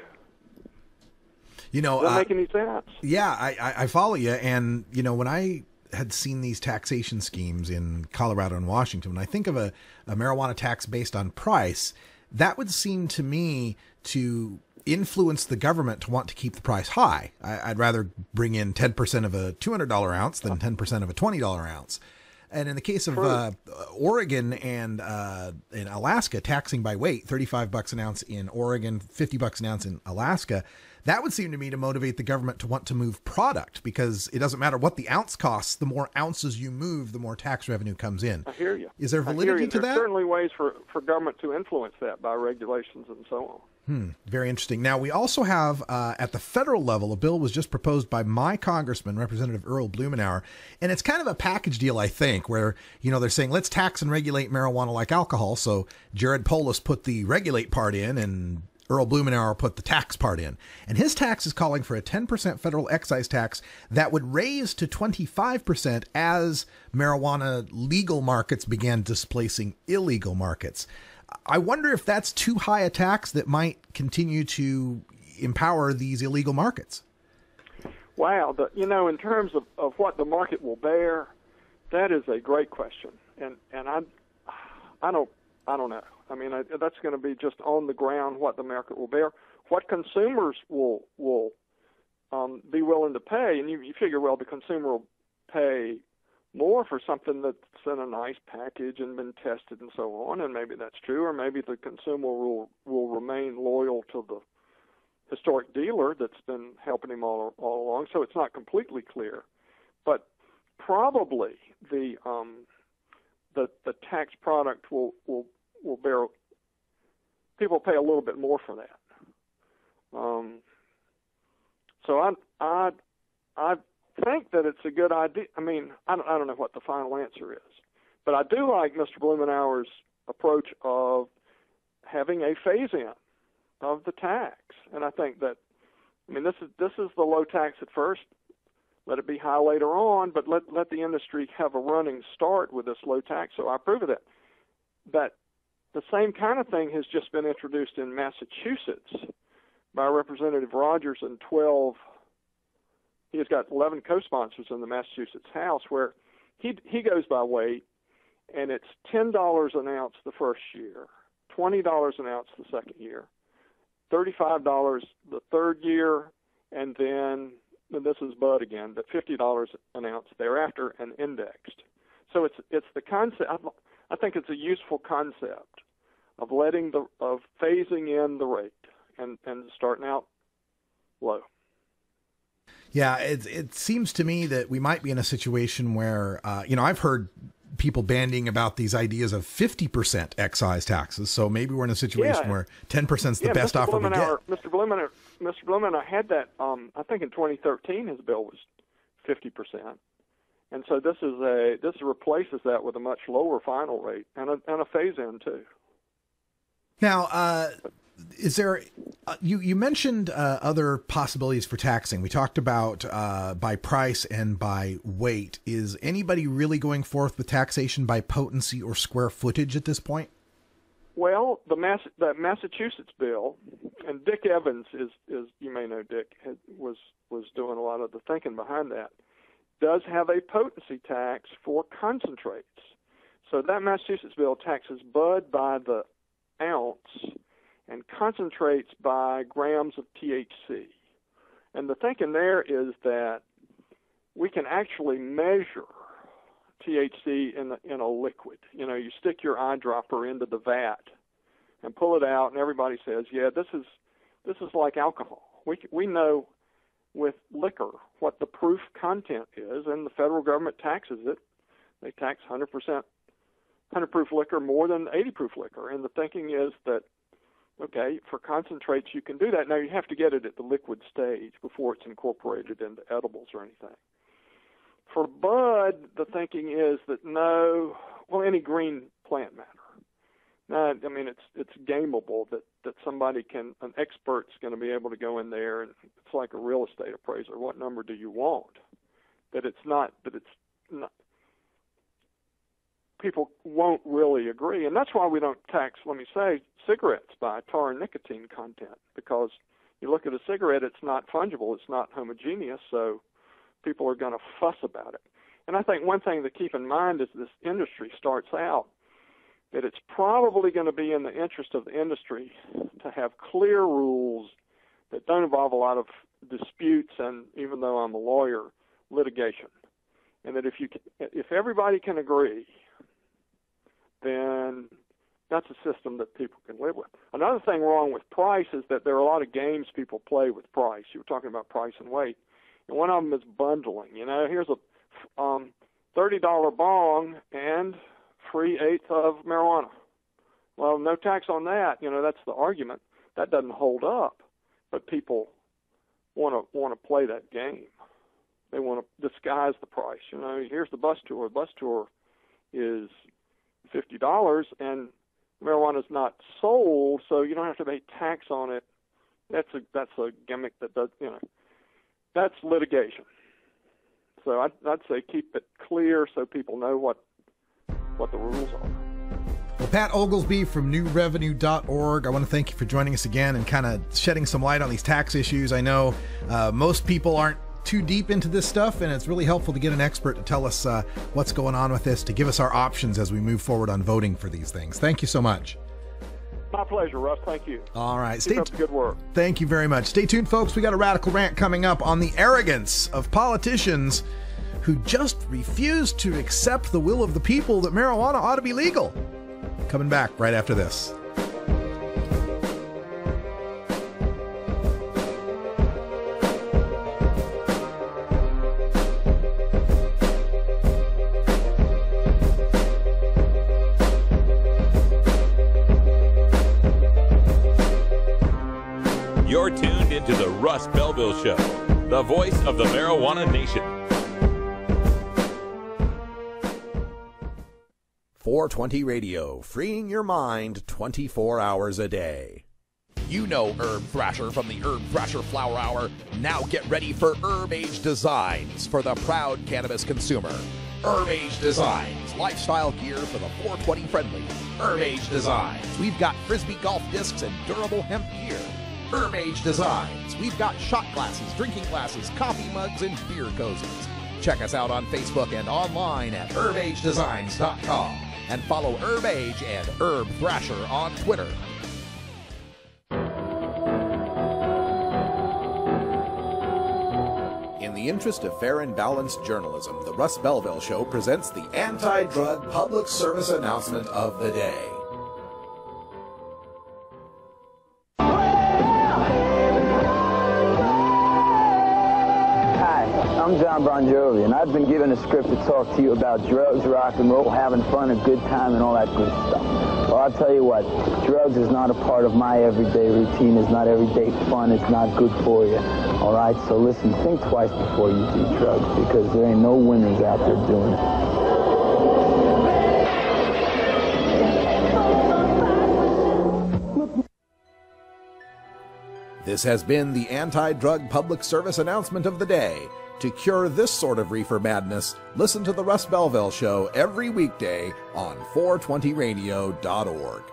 Does that make any sense? Yeah, I follow you. And, when I had seen these taxation schemes in Colorado and Washington, when I think of a marijuana tax based on price, that would seem to me to influence the government to want to keep the price high. I'd rather bring in 10% of a $200 ounce than 10% of a $20 ounce. And in the case of Oregon and in Alaska, taxing by weight, $35 an ounce in Oregon, $50 an ounce in Alaska, that would seem to me to motivate the government to want to move product, because it doesn't matter what the ounce costs. The more ounces you move, the more tax revenue comes in. I hear you. Is there validity to that? There are certainly ways for government to influence that by regulations and so on. Very interesting. Now, we also have, at the federal level, a bill was just proposed by my congressman, Representative Earl Blumenauer, and it's kind of a package deal, I think, where, they're saying, let's tax and regulate marijuana like alcohol. So Jared Polis put the regulate part in, and Earl Blumenauer put the tax part in. And his tax is calling for a 10% federal excise tax that would raise to 25% as marijuana legal markets began displacing illegal markets. I wonder if that's too high a tax that might continue to empower these illegal markets. Wow, in terms of what the market will bear, that is a great question, and I don't know. I mean, that's going to be just on the ground what the market will bear, what consumers will be willing to pay, and you figure, well, the consumer will pay more for something that's in a nice package and been tested and so on, and maybe that's true, or maybe the consumer will remain loyal to the historic dealer that's been helping him all along. So it's not completely clear, but probably the tax product will bear. People pay a little bit more for that. So I think that it's a good idea. I mean, I don't know what the final answer is, but I do like Mr. Blumenauer's approach of having a phase-in of the tax, and I think that, this is the low tax at first. Let it be high later on, but let the industry have a running start with this low tax. So I approve of that. But the same kind of thing has just been introduced in Massachusetts by Representative Rogers and 12. He has got 11 co-sponsors in the Massachusetts House, where he goes by weight, and it's $10 an ounce the first year, $20 an ounce the second year, $35 the third year, and then this is bud again, but $50 an ounce thereafter and indexed. So it's the concept. I think it's a useful concept of phasing in the rate and starting out low. Yeah, it seems to me that we might be in a situation where, I've heard people bandying about these ideas of 50% excise taxes. So maybe we're in a situation where 10% is the best offer we get. Mr. Blumenauer had that, I think in 2013 his bill was 50%. And so this replaces that with a much lower final rate and a phase-in too. Now, is there? You mentioned other possibilities for taxing. We talked about by price and by weight. Is anybody really going forth with taxation by potency or square footage at this point? Well, that Massachusetts bill, and Dick Evans is you may know Dick was doing a lot of the thinking behind that, does have a potency tax for concentrates. So that Massachusetts bill taxes bud by the ounce and concentrates by grams of THC. And the thinking there is that we can actually measure THC in a liquid. You stick your eyedropper into the vat and pull it out, and everybody says, yeah, this is like alcohol. We know with liquor what the proof content is, and the federal government taxes it. They tax 100% 100 proof liquor more than 80 proof liquor. And the thinking is that, okay, for concentrates you can do that. Now you have to get it at the liquid stage before it's incorporated into edibles or anything. For bud, the thinking is that any green plant matter. Now, I mean, it's gameable that somebody an expert's going to be able to go in there, and it's like a real estate appraiser. What number do you want? That it's not. People won't really agree, and that's why we don't tax, let me say, cigarettes by tar and nicotine content, because you look at a cigarette, it's not fungible, it's not homogeneous, so people are going to fuss about it. And I think one thing to keep in mind as this industry starts out, that it's probably going to be in the interest of the industry to have clear rules that don't involve a lot of disputes and, even though I'm a lawyer, litigation. And that if everybody can agree, then that's a system that people can live with. Another thing wrong with price is that there are a lot of games people play with price. You were talking about price and weight. And one of them is bundling. Here's a $30 bong and free eighth of marijuana. Well, no tax on that. That's the argument. That doesn't hold up. But people want to play that game. They want to disguise the price. Here's the bus tour. The bus tour is $50, and marijuana is not sold, so you don't have to pay tax on it. That's a gimmick that does. That's litigation. So I'd say keep it clear so people know what the rules are. Well, Pat Oglesby from newrevenue.org, I want to thank you for joining us again and kind of shedding some light on these tax issues. I know most people aren't too deep into this stuff, and it's really helpful to get an expert to tell us what's going on with this, to give us our options as we move forward on voting for these things. Thank you so much. My pleasure, Russ. Thank you. All right. Keep up the good work. Thank you very much. Stay tuned, folks. We got a radical rant coming up on the arrogance of politicians who just refuse to accept the will of the people that marijuana ought to be legal. Coming back right after this. You're tuned into the Russ Belville Show, the voice of the marijuana nation. 420 Radio, freeing your mind 24 hours a day. You know Herb Thrasher from the Herb Thrasher Flower Hour. Now get ready for Herb Age Designs for the proud cannabis consumer. Herb Age Designs, lifestyle gear for the 420 friendly. Herb Age Designs, we've got Frisbee golf discs and durable hemp gear. Herb Age Designs, we've got shot glasses, drinking glasses, coffee mugs, and beer cozies. Check us out on Facebook and online at herbagedesigns.com. And follow Herb Age and Herb Thrasher on Twitter. the interest of fair and balanced journalism, the Russ Belville Show presents the anti-drug public service announcement of the day. I'm John Bon Jovi, and I've been given a script to talk to you about drugs, rock and roll, having fun, a good time, and all that good stuff. Well, I'll tell you what, drugs is not a part of my everyday routine. It's not everyday fun. It's not good for you. All right, so listen, think twice before you do drugs, because there ain't no winners out there doing it. This has been the anti-drug public service announcement of the day. To cure this sort of reefer madness, listen to the Russ Belville Show every weekday on 420radio.org.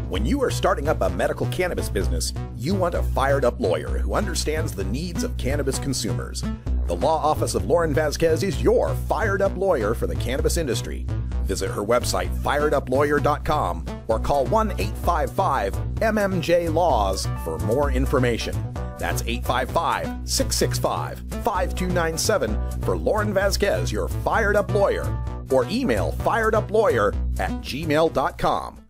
When you are starting up a medical cannabis business, you want a fired-up lawyer who understands the needs of cannabis consumers. The Law Office of Lauren Vasquez is your fired-up lawyer for the cannabis industry. Visit her website, fireduplawyer.com, or call 1-855-MMJ-LAWS for more information. That's 855-665-5297 for Lauren Vasquez, your fired-up lawyer, or email fireduplawyer@gmail.com.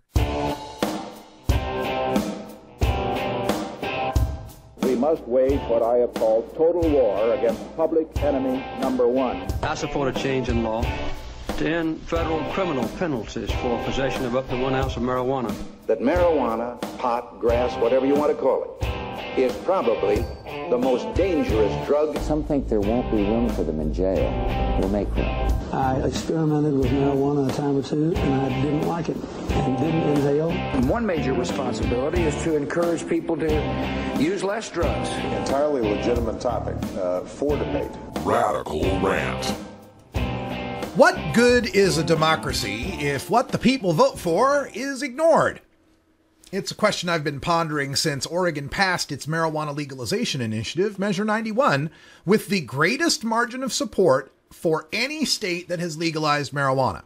We must wage what I have called total war against public enemy number one. I support a change in law to end federal criminal penalties for possession of up to 1 ounce of marijuana. That marijuana, pot, grass, whatever you want to call it, is probably the most dangerous drug. Some think there won't be room for them in jail. We'll make room. I experimented with marijuana a time or two, and I didn't like it, and didn't inhale. And one major responsibility is to encourage people to use less drugs. Entirely legitimate topic for debate. Radical Rant. What good is a democracy if what the people vote for is ignored? It's a question I've been pondering since Oregon passed its marijuana legalization initiative, Measure 91, with the greatest margin of support for any state that has legalized marijuana,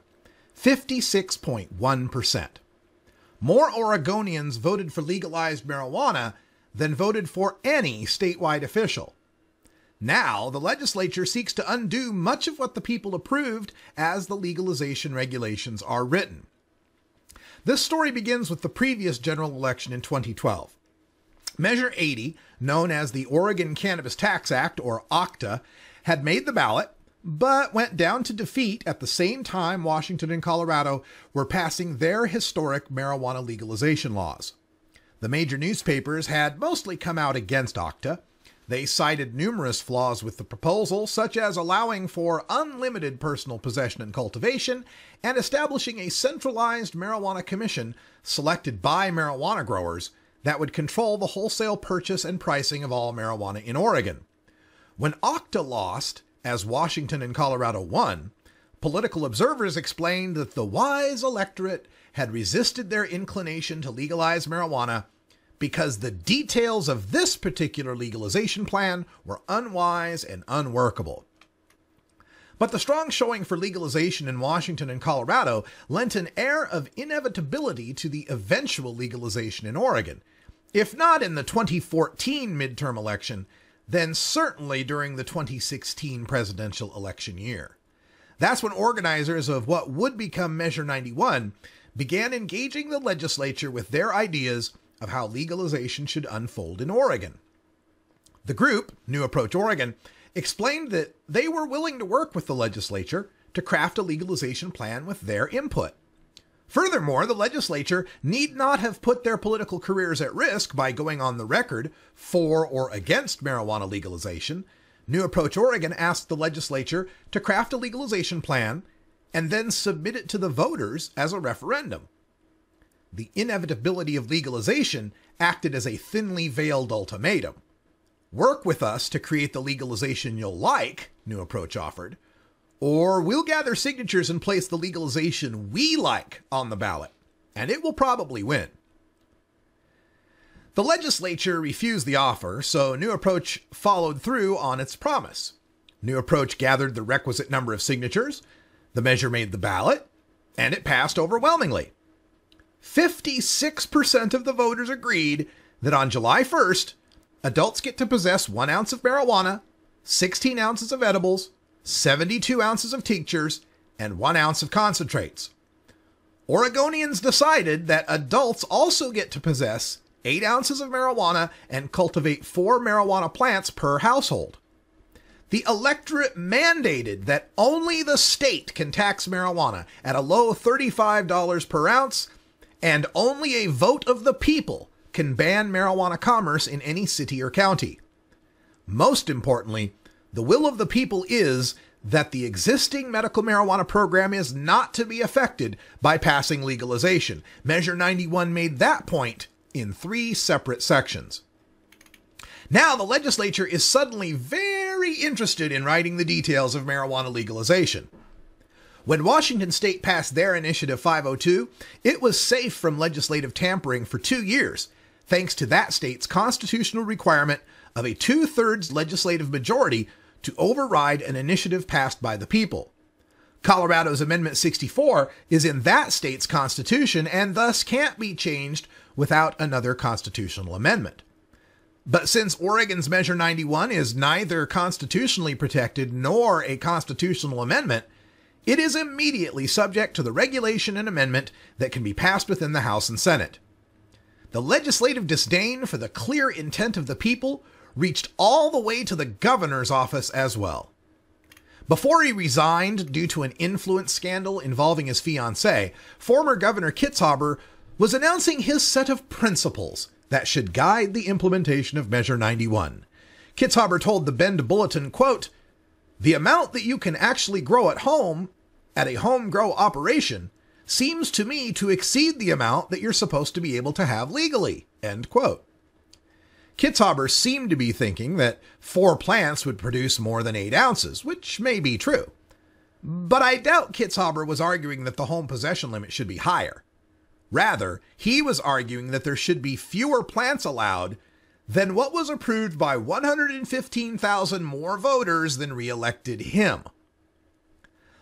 56.1%. More Oregonians voted for legalized marijuana than voted for any statewide official. Now, the legislature seeks to undo much of what the people approved as the legalization regulations are written. This story begins with the previous general election in 2012. Measure 80, known as the Oregon Cannabis Tax Act, or OCTA, had made the ballot, but went down to defeat at the same time Washington and Colorado were passing their historic marijuana legalization laws. The major newspapers had mostly come out against OCTA. They cited numerous flaws with the proposal, such as allowing for unlimited personal possession and cultivation, and establishing a centralized marijuana commission selected by marijuana growers that would control the wholesale purchase and pricing of all marijuana in Oregon. When OCTA lost, as Washington and Colorado won, political observers explained that the wise electorate had resisted their inclination to legalize marijuana because the details of this particular legalization plan were unwise and unworkable. But the strong showing for legalization in Washington and Colorado lent an air of inevitability to the eventual legalization in Oregon. If not in the 2014 midterm election, then certainly during the 2016 presidential election year. That's when organizers of what would become Measure 91 began engaging the legislature with their ideas of how legalization should unfold in Oregon. The group, New Approach Oregon, explained that they were willing to work with the legislature to craft a legalization plan with their input. Furthermore, the legislature need not have put their political careers at risk by going on the record for or against marijuana legalization. New Approach Oregon asked the legislature to craft a legalization plan and then submit it to the voters as a referendum. The inevitability of legalization acted as a thinly veiled ultimatum. Work with us to create the legalization you'll like, New Approach offered, or we'll gather signatures and place the legalization we like on the ballot, and it will probably win. The legislature refused the offer, so New Approach followed through on its promise. New Approach gathered the requisite number of signatures, the measure made the ballot, and it passed overwhelmingly. 56% of the voters agreed that on July 1st, adults get to possess 1 ounce of marijuana, 16 ounces of edibles, 72 ounces of tinctures, and 1 ounce of concentrates. Oregonians decided that adults also get to possess 8 ounces of marijuana and cultivate 4 marijuana plants per household. The electorate mandated that only the state can tax marijuana at a low $35 per ounce, and only a vote of the people can ban marijuana commerce in any city or county. Most importantly, the will of the people is that the existing medical marijuana program is not to be affected by passing legalization. Measure 91 made that point in 3 separate sections. Now the legislature is suddenly very interested in writing the details of marijuana legalization. When Washington State passed their Initiative 502, it was safe from legislative tampering for 2 years, thanks to that state's constitutional requirement of a 2/3 legislative majority to override an initiative passed by the people. Colorado's Amendment 64 is in that state's constitution and thus can't be changed without another constitutional amendment. But since Oregon's Measure 91 is neither constitutionally protected nor a constitutional amendment, it is immediately subject to the regulation and amendment that can be passed within the House and Senate. The legislative disdain for the clear intent of the people reached all the way to the governor's office as well. Before he resigned due to an influence scandal involving his fiancée, former Governor Kitzhaber was announcing his set of principles that should guide the implementation of Measure 91. Kitzhaber told the Bend Bulletin, quote, "The amount that you can actually grow at home, at a home grow operation, seems to me to exceed the amount that you're supposed to be able to have legally," end quote. Kitzhaber seemed to be thinking that 4 plants would produce more than 8 ounces, which may be true. But I doubt Kitzhaber was arguing that the home possession limit should be higher. Rather, he was arguing that there should be fewer plants allowed than what was approved by 115,000 more voters than re-elected him.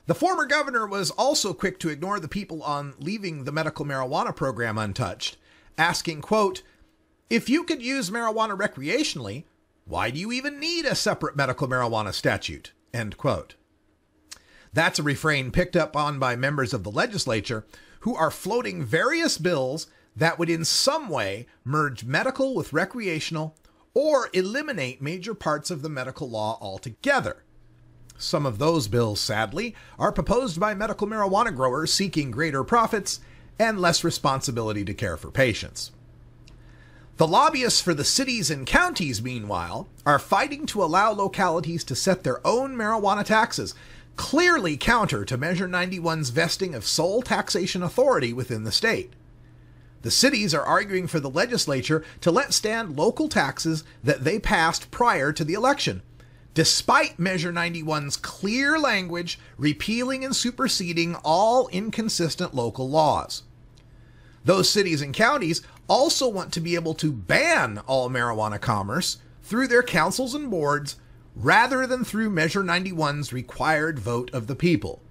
The former governor was also quick to ignore the people on leaving the medical marijuana program untouched, asking, quote, "If you could use marijuana recreationally, why do you even need a separate medical marijuana statute?" End quote. That's a refrain picked up on by members of the legislature who are floating various bills that would in some way merge medical with recreational or eliminate major parts of the medical law altogether. Some of those bills, sadly, are proposed by medical marijuana growers seeking greater profits and less responsibility to care for patients. The lobbyists for the cities and counties, meanwhile, are fighting to allow localities to set their own marijuana taxes, clearly counter to Measure 91's vesting of sole taxation authority within the state. The cities are arguing for the legislature to let stand local taxes that they passed prior to the election, despite Measure 91's clear language repealing and superseding all inconsistent local laws. Those cities and counties also want to be able to ban all marijuana commerce through their councils and boards rather than through Measure 91's required vote of the people.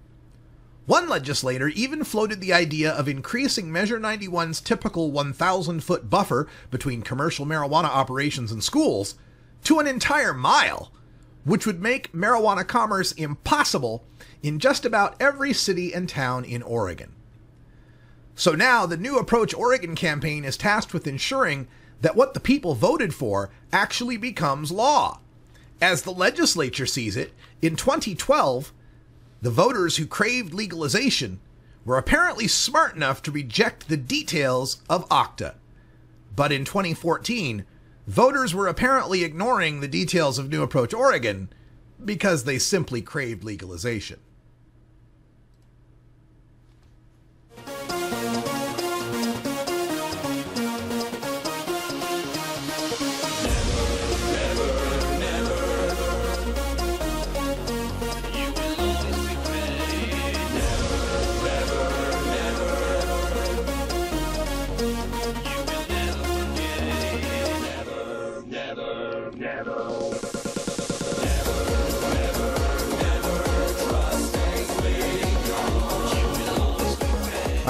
One legislator even floated the idea of increasing Measure 91's typical 1,000-foot buffer between commercial marijuana operations and schools to an entire mile, which would make marijuana commerce impossible in just about every city and town in Oregon. So now the New Approach Oregon campaign is tasked with ensuring that what the people voted for actually becomes law. As the legislature sees it, in 2012, the voters who craved legalization were apparently smart enough to reject the details of OCTA. But in 2014, voters were apparently ignoring the details of New Approach Oregon because they simply craved legalization. Trust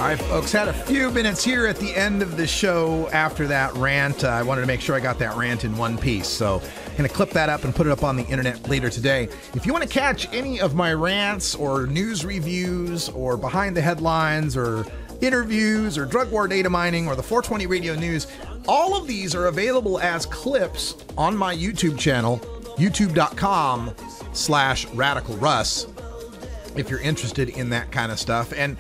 All right, folks, had a few minutes here at the end of the show after that rant. I wanted to make sure I got that rant in one piece, so I'm going to clip that up and put it up on the internet later today. If you want to catch any of my rants or news reviews or behind the headlines or interviews or drug war data mining or the 420 radio news, all of these are available as clips on my YouTube channel, youtube.com/radicalruss, if you're interested in that kind of stuff. And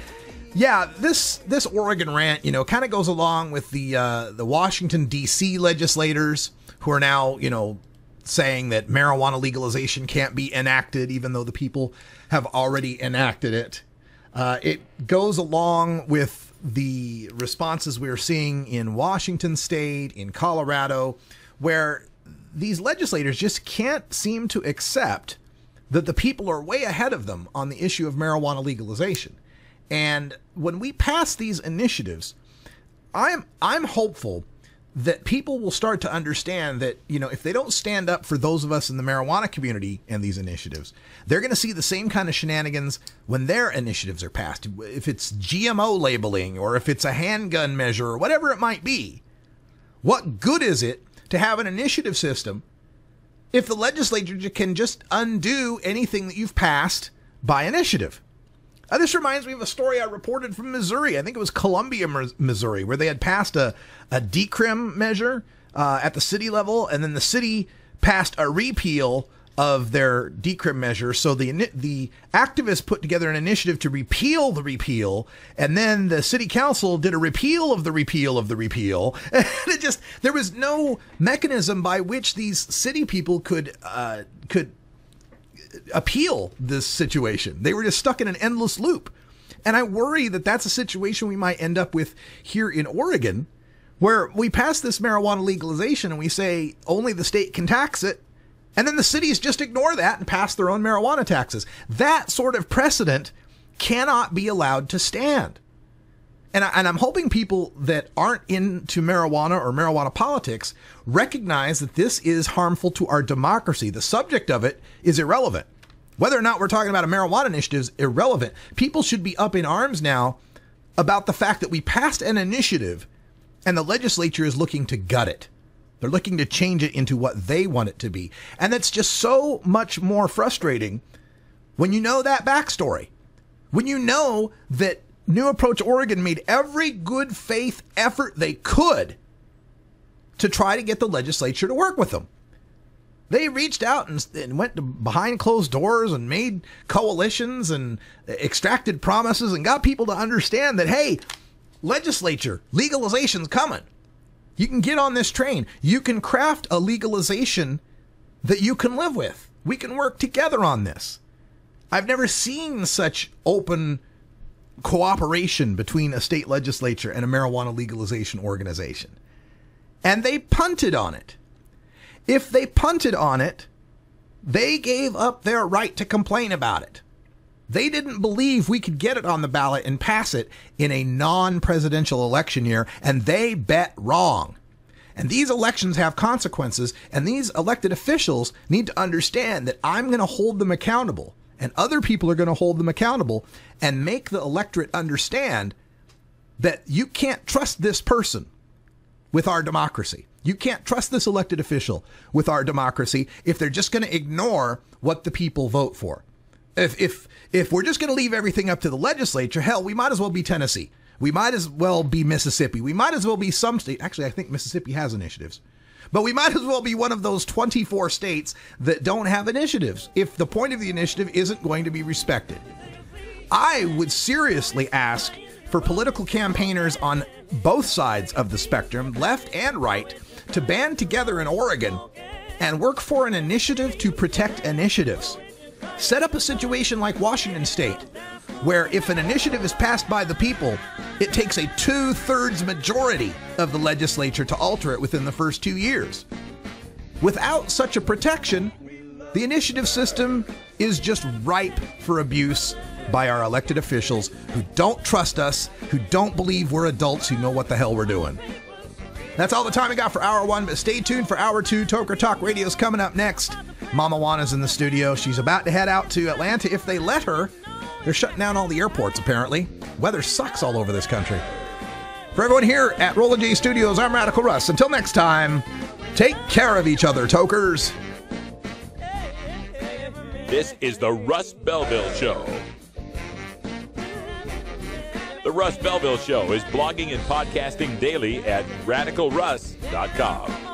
yeah, this Oregon rant, kind of goes along with the Washington D.C. legislators who are now, saying that marijuana legalization can't be enacted, even though the people have already enacted it. It goes along with the responses we're seeing in Washington State, in Colorado, where these legislators just can't seem to accept that the people are way ahead of them on the issue of marijuana legalization. And when we pass these initiatives, I'm hopeful that people will start to understand that, if they don't stand up for those of us in the marijuana community and these initiatives, they're going to see the same kind of shenanigans when their initiatives are passed. If it's GMO labeling or if it's a handgun measure or whatever it might be, what good is it to have an initiative system if the legislature can just undo anything that you've passed by initiative? This reminds me of a story I reported from Missouri. I think it was Columbia, Missouri, where they had passed a decrim measure at the city level, and then the city passed a repeal of their decrim measure. So the activists put together an initiative to repeal the repeal, and then the city council did a repeal of the repeal of the repeal. And there was no mechanism by which these city people could appeal this situation. They were just stuck in an endless loop. And I worry that that's a situation we might end up with here in Oregon, where we pass this marijuana legalization and we say only the state can tax it, and then the cities just ignore that and pass their own marijuana taxes. That sort of precedent cannot be allowed to stand. And I'm hoping people that aren't into marijuana or marijuana politics recognize that this is harmful to our democracy. The subject of it is irrelevant. Whether or not we're talking about a marijuana initiative is irrelevant. People should be up in arms now about the fact that we passed an initiative and the legislature is looking to gut it. They're looking to change it into what they want it to be. And that's just so much more frustrating when you know that backstory. When you know that New Approach Oregon made every good faith effort they could to try to get the legislature to work with them. They reached out and went to behind closed doors and made coalitions and extracted promises and got people to understand that, hey, legislature, legalization's coming. You can get on this train. You can craft a legalization that you can live with. We can work together on this. I've never seen such open cooperation between a state legislature and a marijuana legalization organization. And they punted on it. If they punted on it, they gave up their right to complain about it. They didn't believe we could get it on the ballot and pass it in a non-presidential election year, and they bet wrong. And these elections have consequences, and these elected officials need to understand that I'm going to hold them accountable, and other people are going to hold them accountable, and make the electorate understand that you can't trust this person with our democracy. You can't trust this elected official with our democracy if they're just going to ignore what the people vote for. If we're just going to leave everything up to the legislature, hell, we might as well be Tennessee. We might as well be Mississippi. We might as well be some state. Actually, I think Mississippi has initiatives. But we might as well be one of those 24 states that don't have initiatives if the point of the initiative isn't going to be respected. I would seriously ask for political campaigners on both sides of the spectrum, left and right, to band together in Oregon and work for an initiative to protect initiatives. Set up a situation like Washington State, where if an initiative is passed by the people, it takes a 2/3 majority of the legislature to alter it within the first 2 years. Without such a protection, the initiative system is just ripe for abuse by our elected officials who don't trust us, who don't believe we're adults who know what the hell we're doing. That's all the time we got for Hour 1, but stay tuned for Hour 2. Toker Talk Radio's coming up next. Mama Juana's in the studio. She's about to head out to Atlanta if they let her. They're shutting down all the airports, apparently. Weather sucks all over this country. For everyone here at Roland J Studios, I'm Radical Russ. Until next time, take care of each other, tokers. This is the Russ Belville Show. The Russ Belville Show is blogging and podcasting daily at radicalruss.com.